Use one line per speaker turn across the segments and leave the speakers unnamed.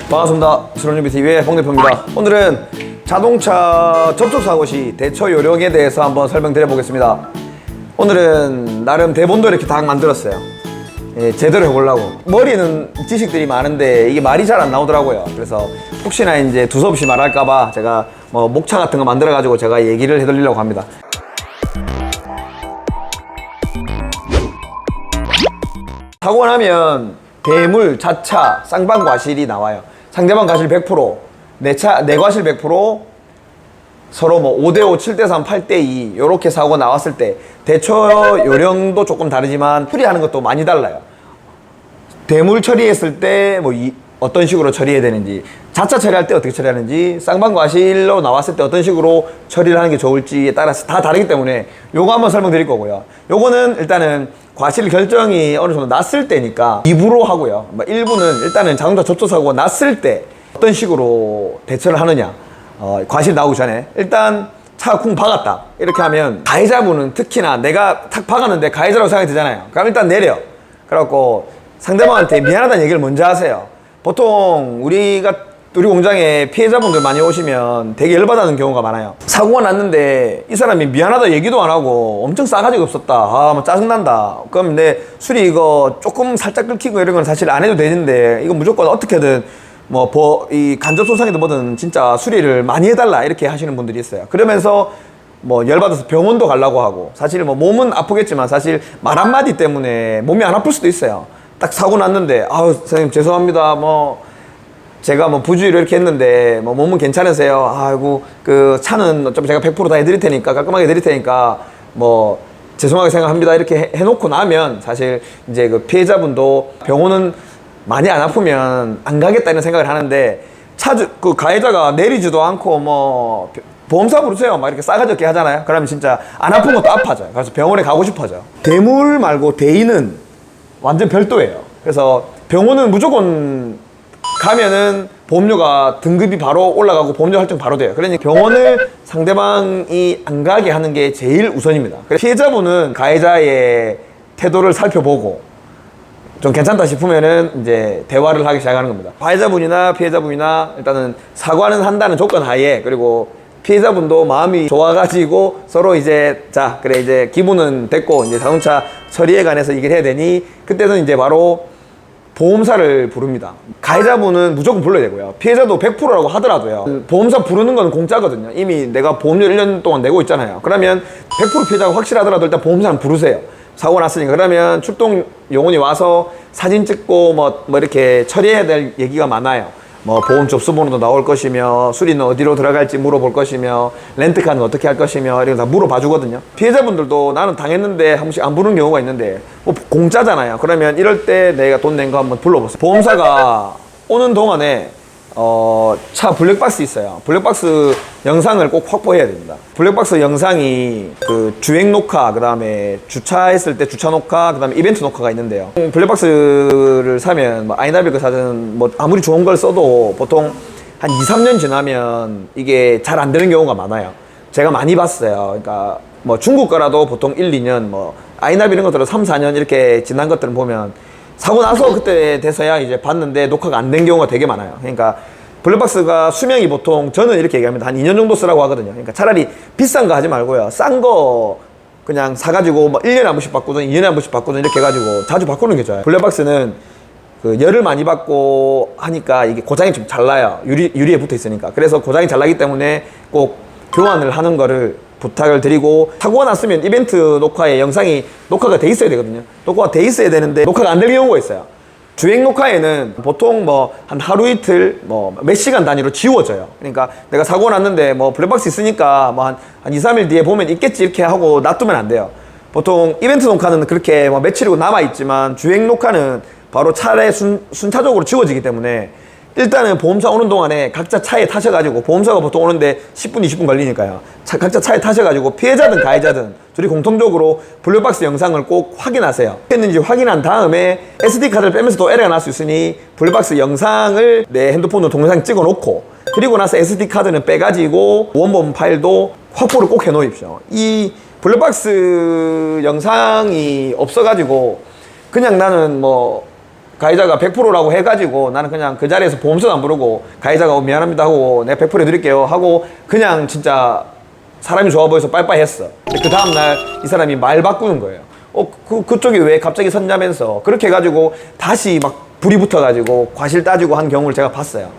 반갑습니다. 신혼준비TV의 홍 대표입니다. 오늘은 자동차 접촉사고 시 대처 요령에 대해서 한번 설명드려 보겠습니다. 오늘은 나름 대본도 이렇게 딱 만들었어요. 제대로 해보려고. 머리는 지식들이 많은데 이게 말이 잘 안 나오더라고요. 그래서 혹시나 이제 두서없이 말할까봐 제가 뭐 목차 같은 거 만들어가지고 제가 얘기를 해드리려고 합니다. 사고 나면 대물, 자차, 쌍방과실이 나와요. 상대방 과실 100%, 내 과실 100%, 서로 뭐 5대5, 7대3, 8대2 이렇게 사고 나왔을 때 대처 요령도 조금 다르지만 처리하는 것도 많이 달라요. 대물 처리했을 때 뭐 어떤 식으로 처리해야 되는지, 자차 처리할 때 어떻게 처리하는지, 쌍방과실로 나왔을 때 어떤 식으로 처리를 하는 게 좋을지에 따라서 다 다르기 때문에 요거 한번 설명드릴 거고요. 요거는 일단은 과실 결정이 어느 정도 났을 때니까 2부로 하고요. 1부는 일단은 자동차 접촉사고가 났을 때 어떤 식으로 대처를 하느냐, 과실 나오기 전에 일단 차가 쿵 박았다 이렇게 하면 가해자분은 특히나 내가 탁 박았는데 가해자라고 생각이 드잖아요. 그럼 일단 내려. 그래갖고 상대방한테 미안하다는 얘기를 먼저 하세요. 보통 우리 공장에 피해자분들 많이 오시면 되게 열받아하는 경우가 많아요. 사고가 났는데 이 사람이 미안하다 얘기도 안 하고 엄청 싸가지가 없었다, 뭐 짜증난다. 그럼 내 수리 이거 조금 살짝 긁히고 이런 건 사실 안 해도 되는데 이거 무조건 어떻게든 이 간접 손상이든 뭐든 진짜 수리를 많이 해달라 이렇게 하시는 분들이 있어요. 그러면서 뭐 열받아서 병원도 가려고 하고, 사실 뭐 몸은 아프겠지만 사실 말 한마디 때문에 몸이 안 아플 수도 있어요. 딱 사고 났는데 아우 선생님 죄송합니다, 뭐 제가 뭐 부주의로 이렇게 했는데 뭐 몸은 괜찮으세요? 아이고 그 차는 어차피 제가 100% 다 해드릴 테니까, 깔끔하게 해드릴 테니까 뭐 죄송하게 생각합니다 이렇게 해놓고 나면 사실 이제 그 피해자분도 병원은 많이 안 아프면 안 가겠다 이런 생각을 하는데, 그 가해자가 내리지도 않고 뭐 보험사 부르세요 막 이렇게 싸가지 없게 하잖아요. 그러면 진짜 안 아픈 것도 아파져요. 그래서 병원에 가고 싶어져요. 대물 말고 대인은 완전 별도예요. 그래서 병원은 무조건 가면은 보험료가 등급이 바로 올라가고 보험료 할증 바로 돼요. 그러니까 병원을 상대방이 안 가게 하는 게 제일 우선입니다. 그래서 피해자분은 가해자의 태도를 살펴보고 좀 괜찮다 싶으면은 이제 대화를 하기 시작하는 겁니다. 가해자분이나 피해자분이나 일단은 사과는 한다는 조건 하에, 그리고 피해자분도 마음이 좋아가지고 서로 이제 자 그래 이제 기분은 됐고 이제 자동차 처리에 관해서 얘기를 해야 되니 그때는 이제 바로 보험사를 부릅니다. 가해자분은 무조건 불러야 되고요. 피해자도 100%라고 하더라도요. 보험사 부르는 건 공짜거든요. 이미 내가 보험료 1년 동안 내고 있잖아요. 그러면 100% 피해자가 확실하더라도 일단 보험사는 부르세요. 사고 났으니까. 그러면 출동 요원이 와서 사진 찍고 뭐 이렇게 처리해야 될 얘기가 많아요. 뭐 보험 접수번호도 나올 것이며, 수리는 어디로 들어갈지 물어볼 것이며, 렌트카는 어떻게 할 것이며 이런 거 다 물어봐 주거든요. 피해자분들도 나는 당했는데 한 번씩 안 부르는 경우가 있는데 뭐 공짜잖아요. 그러면 이럴 때 내가 돈 낸 거 한번 불러보세요. 보험사가 오는 동안에 차 블랙박스 있어요. 블랙박스 영상을 꼭 확보해야 됩니다. 블랙박스 영상이 그 주행 녹화, 그 다음에 주차했을 때 주차 녹화, 그 다음에 이벤트 녹화가 있는데요. 블랙박스를 사면 뭐 아이나비 거 사든 뭐 아무리 좋은 걸 써도 보통 한 2, 3년 지나면 이게 잘 안 되는 경우가 많아요. 제가 많이 봤어요. 그러니까 뭐 중국 거라도 보통 1, 2년, 뭐 아이나비 이런 것들은 3, 4년 이렇게 지난 것들은 보면 사고 나서 그때 돼서야 이제 봤는데 녹화가 안 된 경우가 되게 많아요. 그러니까 블랙박스가 수명이 보통, 저는 이렇게 얘기합니다. 한 2년 정도 쓰라고 하거든요. 그러니까 차라리 비싼 거 하지 말고요. 싼 거 그냥 사가지고 뭐 1년에 한 번씩 바꾸든 2년에 한 번씩 바꾸든 이렇게 해가지고 자주 바꾸는 게 좋아요. 블랙박스는 그 열을 많이 받고 하니까 이게 고장이 좀 잘 나요. 유리에 붙어 있으니까. 그래서 고장이 잘 나기 때문에 꼭 교환을 하는 거를 부탁을 드리고, 사고가 났으면 이벤트 녹화에 영상이 녹화가 돼 있어야 되거든요. 녹화가 돼 있어야 되는데 녹화가 안 되는 경우가 있어요. 주행 녹화에는 보통 뭐 한 하루 이틀 뭐 몇 시간 단위로 지워져요. 그러니까 내가 사고 났는데 뭐 블랙박스 있으니까 뭐 한 2, 3일 뒤에 보면 있겠지 이렇게 하고 놔두면 안 돼요. 보통 이벤트 녹화는 그렇게 뭐 며칠이고 남아있지만 주행 녹화는 바로 차례 순차적으로 지워지기 때문에 일단은 보험사 오는 동안에 각자 차에 타셔가지고, 보험사가 보통 오는데 10분, 20분 걸리니까요. 각자 차에 타셔가지고 피해자든 가해자든 둘이 공통적으로 블랙박스 영상을 꼭 확인하세요. 했는지 확인한 다음에 SD카드를 빼면서 또 에러가 날 수 있으니 블랙박스 영상을 내 핸드폰으로 동영상 찍어 놓고, 그리고 나서 SD카드는 빼가지고 원본 파일도 확보를 꼭 해 놓으십시오. 이 블랙박스 영상이 없어가지고 그냥 나는 뭐 가해자가 100%라고 해가지고 나는 그냥 그 자리에서 보험료도 안 부르고 가해자가 미안합니다 하고 내가 100% 해드릴게요 하고 그냥 진짜 사람이 좋아 보여서 빠이빠이 했어. 그 다음날 이 사람이 말 바꾸는 거예요. 그쪽이 왜 갑자기 섰냐면서 그렇게 해가지고 다시 막 불이 붙어가지고 과실 따지고 한 경우를 제가 봤어요.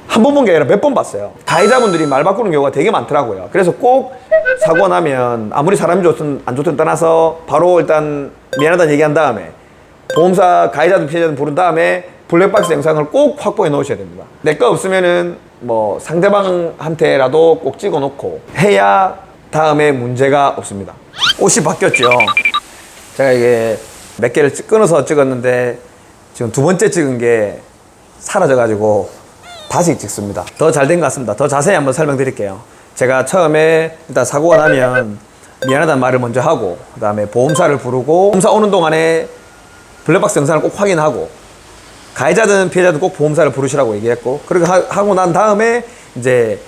한 번 본 게 아니라 몇 번 봤어요. 가해자분들이 말 바꾸는 경우가 되게 많더라고요. 그래서 꼭 사고 나면 아무리 사람이 좋든 안 좋든 떠나서 바로 일단 미안하다는 얘기한 다음에 보험사 가해자든 피해자든 부른 다음에 블랙박스 영상을 꼭 확보해 놓으셔야 됩니다. 내 거 없으면은 뭐 상대방한테라도 꼭 찍어 놓고 해야 다음에 문제가 없습니다. 옷이 바뀌었죠. 제가 이게 몇 개를 끊어서 찍었는데 지금 두 번째 찍은 게 사라져가지고 다시 찍습니다. 더 잘 된 것 같습니다. 더 자세히 한번 설명드릴게요. 제가 처음에 일단 사고가 나면 미안하다는 말을 먼저 하고 그 다음에 보험사를 부르고 보험사 오는 동안에 블랙박스 영상을 꼭 확인하고 가해자든 피해자든 꼭 보험사를 부르시라고 얘기했고 그렇게 하고 난 다음에 이제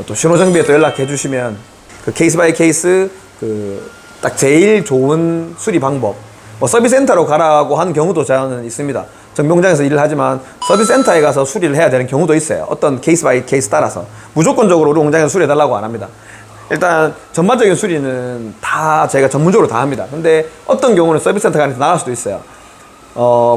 또 신호정비에 또 연락해 주시면 그 케이스 바이 케이스 그 딱 제일 좋은 수리 방법 뭐 서비스 센터로 가라고 하는 경우도 저는 있습니다. 정비공장에서 일을 하지만 서비스 센터에 가서 수리를 해야 되는 경우도 있어요. 어떤 케이스 바이 케이스 따라서 무조건적으로 우리 공장에서 수리해 달라고 안 합니다. 일단 전반적인 수리는 다 저희가 전문적으로 다 합니다. 근데 어떤 경우는 서비스 센터 가서 나갈 수도 있어요.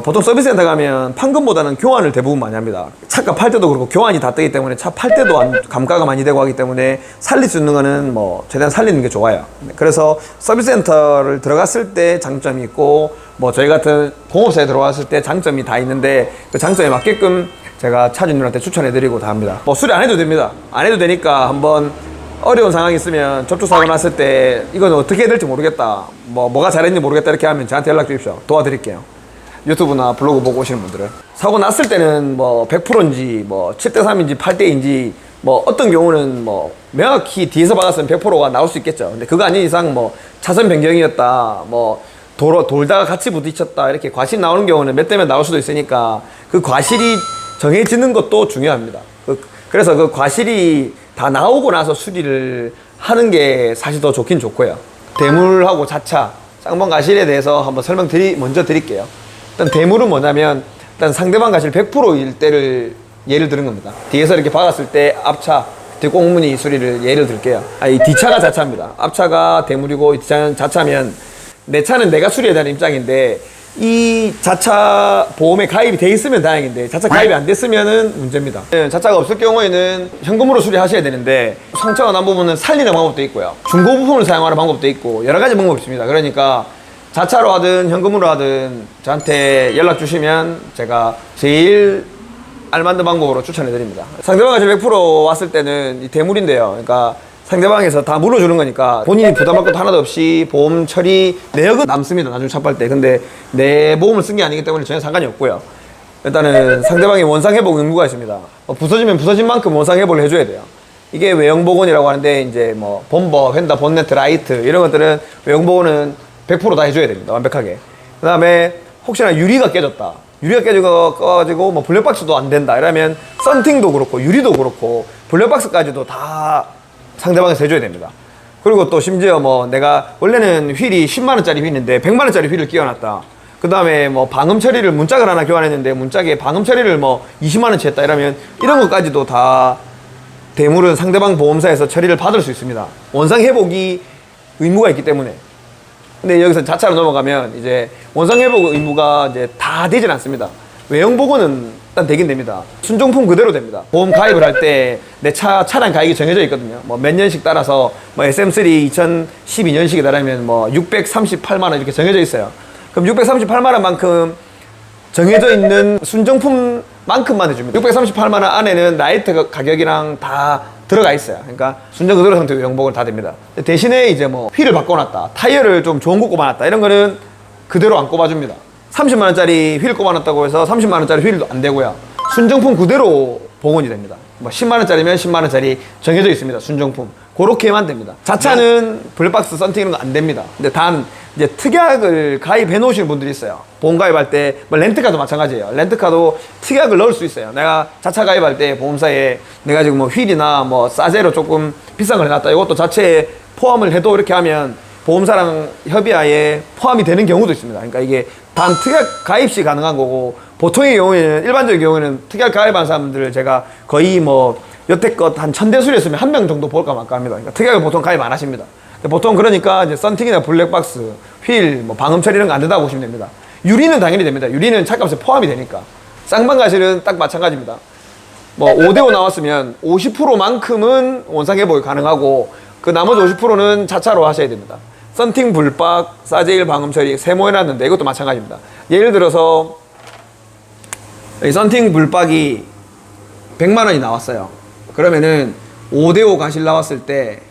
보통 서비스 센터 가면 판금보다는 교환을 대부분 많이 합니다. 차가 팔 때도 그렇고 교환이 다 뜨기 때문에 차 팔 때도 감가가 많이 되고 하기 때문에 살릴 수 있는 거는 뭐 최대한 살리는 게 좋아요. 그래서 서비스 센터를 들어갔을 때 장점이 있고 뭐 저희 같은 공업사에 들어갔을 때 장점이 다 있는데 그 장점에 맞게끔 제가 차주님한테 추천해드리고 다 합니다. 뭐 수리 안 해도 됩니다. 안 해도 되니까 한번 어려운 상황이 있으면 접촉사고 났을 때 이건 어떻게 해야 될지 모르겠다. 뭐가 잘했는지 모르겠다 이렇게 하면 저한테 연락 주십시오. 도와드릴게요. 유튜브나 블로그 보고 오시는 분들은 사고 났을 때는 뭐 100%인지 뭐 7대3인지 8대인지 뭐 어떤 경우는 뭐 명확히 뒤에서 박았으면 100%가 나올 수 있겠죠. 근데 그거 아닌 이상 뭐 차선 변경이었다 뭐 돌다가 같이 부딪혔다 이렇게 과실 나오는 경우는 몇 대면 나올 수도 있으니까 그 과실이 정해지는 것도 중요합니다. 그래서 그 과실이 다 나오고 나서 수리를 하는 게 사실 더 좋긴 좋고요. 대물하고 자차 쌍방 과실에 대해서 한번 먼저 드릴게요. 일단 대물은 뭐냐면 일단 상대방 과실 100%일 때를 예를 드는 겁니다. 뒤에서 이렇게 박았을 때 앞차 뒷공무니 수리를 예를 들게요. 이 뒤차가 자차입니다. 앞차가 대물이고 이 뒤차는 자차면 내 차는 내가 수리해야 되는 입장인데 이 자차 보험에 가입이 돼 있으면 다행인데 자차 가입이 안 됐으면은 문제입니다. 자차가 없을 경우에는 현금으로 수리하셔야 되는데 상처가 난 부분은 살리는 방법도 있고요. 중고 부품을 사용하는 방법도 있고 여러 가지 방법이 있습니다. 그러니까 자차로 하든 현금으로 하든 저한테 연락 주시면 제가 제일 알맞는 방법으로 추천해 드립니다. 상대방이 100% 왔을 때는 이 대물인데요. 그러니까 상대방에서 다 물어주는 거니까 본인이 부담할 것도 하나도 없이 보험 처리 내역은 남습니다. 나중에 차 팔 때. 근데 내 보험을 쓴 게 아니기 때문에 전혀 상관이 없고요. 일단은 상대방이 원상 회복 의무가 있습니다. 부서지면 부서진 만큼 원상 회복을 해줘야 돼요. 이게 외형 복원이라고 하는데 이제 뭐 범버, 휀다, 본네트, 라이트 이런 것들은 외형 복원은 100% 다 해줘야 됩니다. 완벽하게. 그 다음에 혹시나 유리가 깨졌다. 유리가 깨져가지고 뭐 블랙박스도 안 된다. 이러면 썬팅도 그렇고 유리도 그렇고 블랙박스까지도 다 상대방에서 해줘야 됩니다. 그리고 또 심지어 뭐 내가 원래는 휠이 10만원짜리 휠인데 100만원짜리 휠을 끼워놨다. 그 다음에 뭐 방음 처리를 문짝을 하나 교환했는데 문짝에 방음 처리를 뭐 20만원치 했다. 이러면 이런 것까지도 다 대물은 상대방 보험사에서 처리를 받을 수 있습니다. 원상 회복이 의무가 있기 때문에. 근데 여기서 자차로 넘어가면 이제 원상 회복 의무가 이제 다 되진 않습니다. 외형 복원은 일단 되긴 됩니다. 순정품 그대로 됩니다. 보험 가입을 할 때 내 차량 가입이 정해져 있거든요. 뭐 몇 년씩 따라서 뭐 SM3 2012년식이다라면 뭐 638만 원 이렇게 정해져 있어요. 그럼 638만 원만큼 정해져 있는 순정품만큼만 해줍니다. 638만 원 안에는 라이트 가격이랑 다 들어가 있어요. 그러니까 순정 그대로 상태 영복을 다 됩니다. 대신에 이제 뭐 휠을 바꿔놨다, 타이어를 좀 좋은 거 꼽아놨다 이런 거는 그대로 안 꼽아줍니다. 30만 원짜리 휠 꼽아놨다고 해서 30만 원짜리 휠도 안 되고요. 순정품 그대로 복원이 됩니다. 뭐 10만 원짜리면 10만 원짜리 정해져 있습니다. 순정품 그렇게만 됩니다. 자차는 블랙박스 썬팅은 안 됩니다. 근데 단 이제 특약을 가입해 놓으시는 분들이 있어요. 보험 가입할 때, 뭐 렌트카도 마찬가지예요. 렌트카도 특약을 넣을 수 있어요. 내가 자차 가입할 때 보험사에 내가 지금 뭐 휠이나 뭐 싸제로 조금 비싼 걸 해놨다. 이것도 자체에 포함을 해도 이렇게 하면 보험사랑 협의하에 포함이 되는 경우도 있습니다. 그러니까 이게 단 특약 가입 시 가능한 거고, 보통의 경우에는, 일반적인 경우에는 특약 가입한 사람들을 제가 거의 뭐 여태껏 한 1000대 수리했으면 1명 정도 볼까 말까 합니다. 그러니까 특약을 보통 가입 안 하십니다. 보통 그러니까 이제 썬팅이나 블랙박스, 휠, 뭐 방음 처리 이런 거 안 된다고 보시면 됩니다. 유리는 당연히 됩니다. 유리는 차값에 포함이 되니까. 쌍방가실은 딱 마찬가지입니다. 뭐 5대5 나왔으면 50%만큼은 원상 회복이 가능하고, 그 나머지 50%는 자차로 하셔야 됩니다. 썬팅, 불박, 사제일, 방음 처리 세모해놨는데 이것도 마찬가지입니다. 예를 들어서 이 썬팅 불박이 100만 원이 나왔어요. 그러면은 5대5 가실 나왔을 때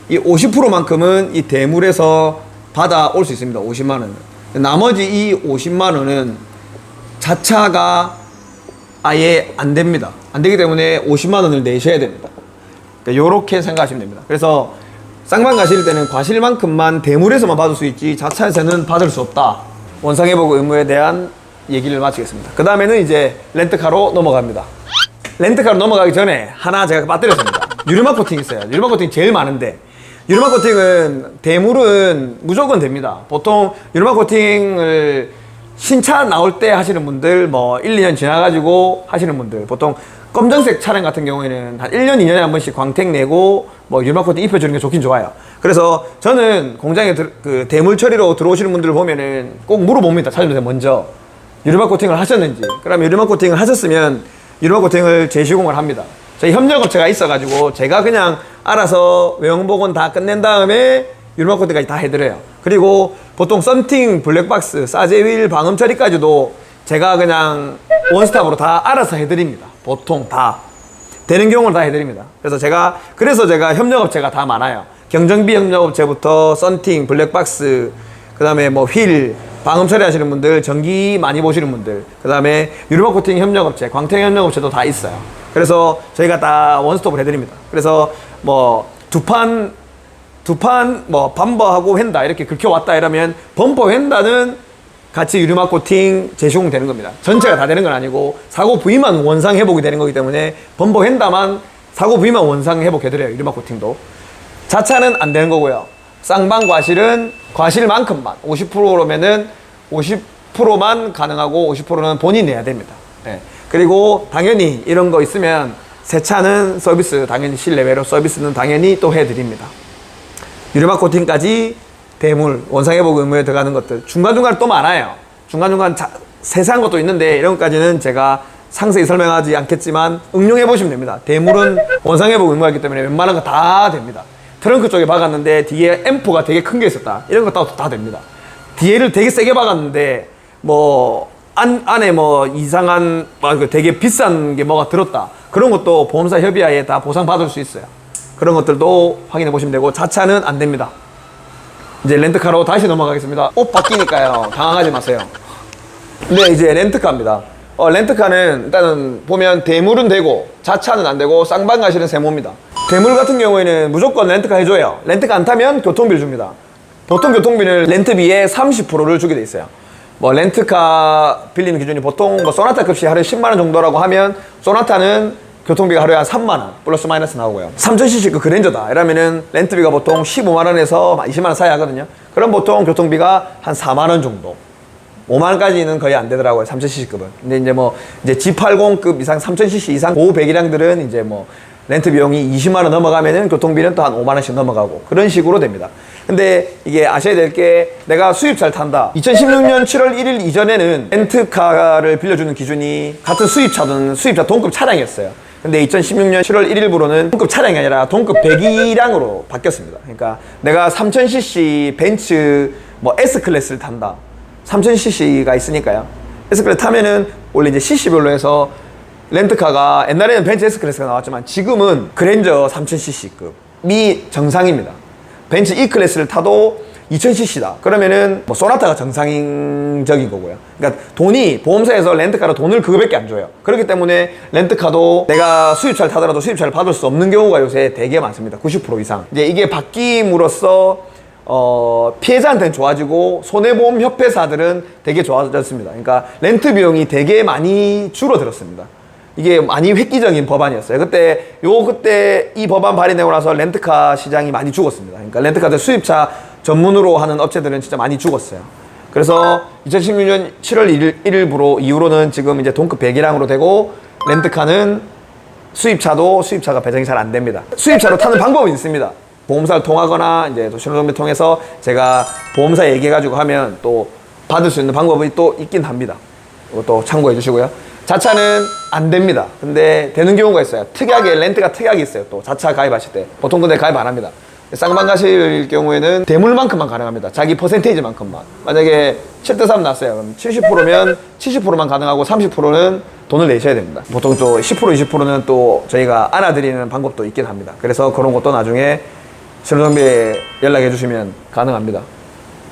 이 50%만큼은 이 대물에서 받아올 수 있습니다. 50만 원은. 나머지 이 50만 원은 자차가 아예 안 됩니다. 안 되기 때문에 50만 원을 내셔야 됩니다. 그러니까 요렇게 생각하시면 됩니다. 그래서 쌍방 가실 때는 과실만큼만 대물에서만 받을 수 있지 자차에서는 받을 수 없다. 원상회복 의무에 대한 얘기를 마치겠습니다. 그 다음에는 이제 렌트카로 넘어갑니다. 렌트카로 넘어가기 전에 하나 제가 빠뜨렸습니다. 유리막 코팅 있어요. 유리막 코팅 제일 많은데, 유리막 코팅은 대물은 무조건 됩니다. 보통 유리막 코팅을 신차 나올 때 하시는 분들, 뭐 1, 2년 지나가지고 하시는 분들, 보통 검정색 차량 같은 경우에는 한 1년, 2년에 한 번씩 광택 내고 뭐 유리막 코팅 입혀주는 게 좋긴 좋아요. 그래서 저는 공장에 그 대물 처리로 들어오시는 분들을 보면은 꼭 물어봅니다. 차주한테 먼저 유리막 코팅을 하셨는지. 그러면 유리막 코팅을 하셨으면 유리막 코팅을 재시공을 합니다. 저희 협력업체가 있어가지고 제가 그냥 알아서 외형복원 다 끝낸 다음에 유리막 코팅까지 다 해드려요. 그리고 보통 썬팅, 블랙박스, 사제휠, 방음 처리까지도 제가 그냥 원스톱으로 다 알아서 해드립니다. 보통 다 되는 경우는 다 해드립니다. 그래서 제가 협력업체가 다 많아요. 경정비 협력업체부터 썬팅, 블랙박스, 그 다음에 뭐 휠, 방음 처리하시는 분들, 전기 많이 보시는 분들, 그 다음에 유리막 코팅 협력업체, 광택 협력업체도 다 있어요. 그래서 저희가 다 원스톱을 해드립니다. 그래서 뭐 두 판 뭐 범퍼하고 휀다 이렇게 긁혀왔다 이러면 범퍼 휀다는 같이 유리막 코팅 재시공 되는 겁니다. 전체가 다 되는 건 아니고 사고 부위만 원상 회복이 되는 거기 때문에 범퍼 휀다만 사고 부위만 원상 회복해드려요. 유리막 코팅도. 자차는 안 되는 거고요. 쌍방 과실은 과실만큼만 50%로면은 50%만 가능하고 50%는 본인이 내야 됩니다. 네. 그리고 당연히 이런 거 있으면 세차는 서비스, 당연히 실내외로 서비스는 당연히 또 해드립니다. 유리막 코팅까지 대물, 원상회복 의무에 들어가는 것들 중간중간 또 많아요. 중간중간 세세한 것도 있는데 이런 것까지는 제가 상세히 설명하지 않겠지만 응용해 보시면 됩니다. 대물은 원상회복 의무가 있기 때문에 웬만한 거 다 됩니다. 트렁크 쪽에 박았는데 뒤에 앰프가 되게 큰 게 있었다. 이런 거 다 됩니다. 뒤에를 되게 세게 박았는데 뭐 안에 뭐 이상한 되게 비싼 게 뭐가 들었다. 그런 것도 보험사 협의하에 다 보상받을 수 있어요. 그런 것들도 확인해 보시면 되고, 자차는 안 됩니다. 이제 렌트카로 다시 넘어가겠습니다. 옷 바뀌니까요. 당황하지 마세요. 네, 이제 렌트카입니다. 렌트카는 일단은 보면 대물은 되고 자차는 안 되고 쌍방 가실은 세모입니다. 대물 같은 경우에는 무조건 렌트카 해줘요. 렌트카 안 타면 교통비를 줍니다. 보통 교통비는 렌트비의 30%를 주게 돼 있어요. 뭐 렌트카 빌리는 기준이 보통 뭐 소나타 값이 하루에 10만 원 정도라고 하면 소나타는 교통비가 하루에 한 3만 원 플러스 마이너스 나오고요. 3000cc 그 그랜저다 이러면은 렌트비가 보통 15만 원에서 20만 원 사이 하거든요. 그럼 보통 교통비가 한 4만 원 정도. 5만 원까지는 거의 안 되더라고요. 3000cc급은. 근데 이제 뭐 이제 G80급 이상 3000cc 이상 고배기량들은 이제 뭐 렌트 비용이 20만 원 넘어가면은 교통비는 또 한 5만 원씩 넘어가고 그런 식으로 됩니다. 근데 이게 아셔야 될 게, 내가 수입차를 탄다. 2016년 7월 1일 이전에는 렌트카를 빌려주는 기준이 같은 수입차든 수입차 동급 차량이었어요. 근데 2016년 7월 1일부로는 동급 차량이 아니라 동급 배기량으로 바뀌었습니다. 그러니까 내가 3000cc 벤츠 뭐 S클래스를 탄다. 3000cc가 있으니까요. S클래스 타면은 원래 이제 cc별로 해서 렌트카가, 옛날에는 벤츠 S클래스가 나왔지만 지금은 그랜저 3000cc급이 정상입니다. 벤츠 E클래스를 타도 2000cc다. 그러면은 뭐 소나타가 정상적인 거고요. 그러니까 돈이, 보험사에서 렌트카로 돈을 그거밖에 안 줘요. 그렇기 때문에 렌트카도 내가 수입차를 타더라도 수입차를 받을 수 없는 경우가 요새 되게 많습니다. 90% 이상. 이제 이게 바뀜으로써 피해자한테는 좋아지고 손해보험 협회사들은 되게 좋아졌습니다. 그러니까 렌트 비용이 되게 많이 줄어들었습니다. 이게 많이 획기적인 법안이었어요. 그때 이 법안 발의되고 나서 렌트카 시장이 많이 죽었습니다. 그러니까 렌트카들 수입차 전문으로 하는 업체들은 진짜 많이 죽었어요. 그래서 2016년 7월 1일부로 이후로는 지금 이제 동급 배기량으로 되고 렌트카는 수입차가 배정이 잘 안 됩니다. 수입차로 타는 방법은 있습니다. 보험사를 통하거나 이제 또 신호정비 통해서 제가 보험사 얘기해가지고 하면 또 받을 수 있는 방법이 또 있긴 합니다. 이것도 참고해 주시고요. 자차는 안 됩니다. 근데 되는 경우가 있어요. 특이하게 렌트가 특이하게 있어요. 또 자차 가입하실 때 보통 근데 가입 안 합니다. 쌍방 가실 경우에는 대물만큼만 가능합니다. 자기 퍼센테이지만큼만. 만약에 7대3 났어요. 그럼 70%면 70%만 가능하고 30%는 돈을 내셔야 됩니다. 보통 또 10%, 20%는 또 저희가 안아드리는 방법도 있긴 합니다. 그래서 그런 것도 나중에 신호정비에 연락해 주시면 가능합니다.